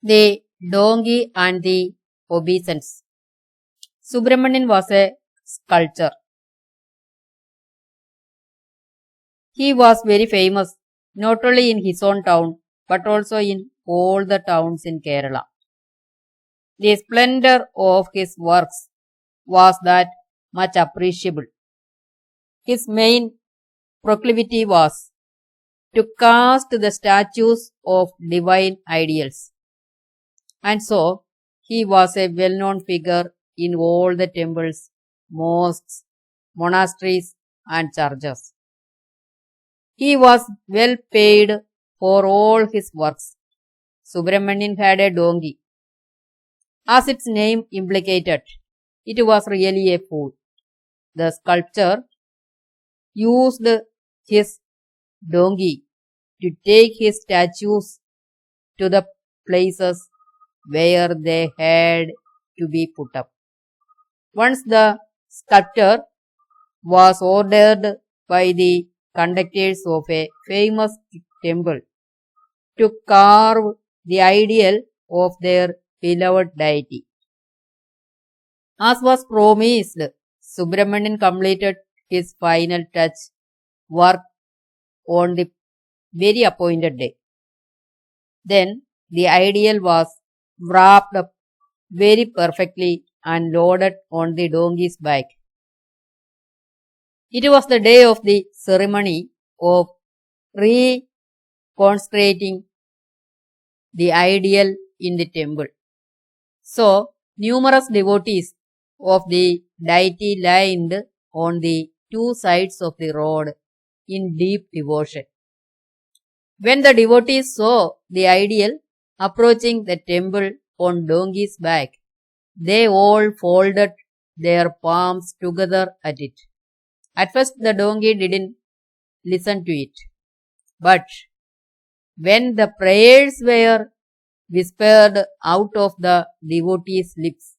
The Donkey and the Obeisance. Subramanian was a sculptor. He was very famous not only in his own town but also in all the towns in Kerala. The splendor of his works was that much appreciable. His main proclivity was to cast the statues of divine ideals. And so, he was a well-known figure in all the temples, mosques, monasteries and churches. He was well paid for all his works. Subramanian had a donkey. As its name implicated, it was really a fool. The sculptor used his donkey to take his statues to the places where they had to be put up. Once the sculptor was ordered by the conductors of a famous temple to carve the ideal of their beloved deity. As was promised, Subramanian completed his final touch work on the very appointed day. Then the ideal was wrapped up very perfectly and loaded on the donkey's back. It was the day of the ceremony of reconsecrating the ideal in the temple. So, numerous devotees of the deity lined on the two sides of the road in deep devotion. When the devotees saw the ideal approaching the temple on donkey's back, they all folded their palms together at it. At first the donkey didn't listen to it. But when the prayers were whispered out of the devotee's lips,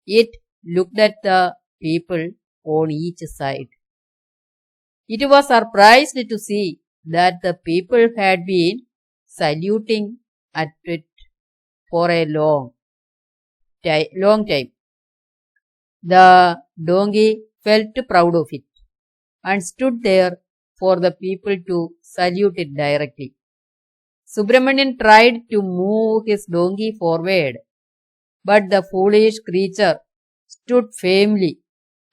it looked at the people on each side. It was surprised to see that the people had been saluting at it for a long time. The donkey felt proud of it and stood there for the people to salute it directly. Subramanian tried to move his donkey forward, but the foolish creature stood firmly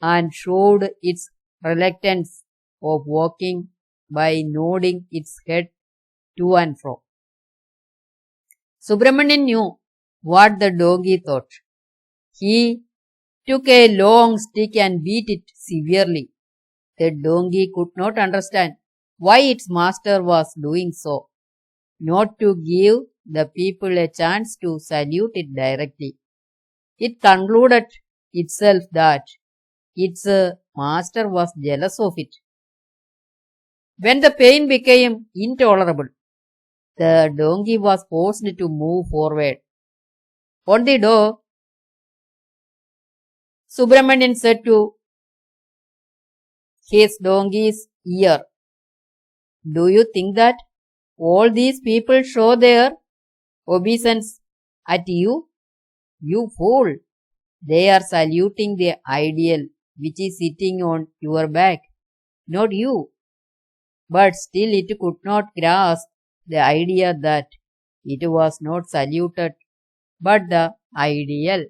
and showed its reluctance of walking by nodding its head to and fro. Subramanian knew what the donkey thought. He took a long stick and beat it severely. The donkey could not understand why its master was doing so, not to give the people a chance to salute it directly. It concluded itself that its master was jealous of it. When the pain became intolerable, the donkey was forced to move forward. On the door, Subramanian said to his donkey's ear, "Do you think that all these people show their obeisance at you? You fool! They are saluting the ideal which is sitting on your back, not you." But still it could not grasp the idea that it was not saluted, but the ideal.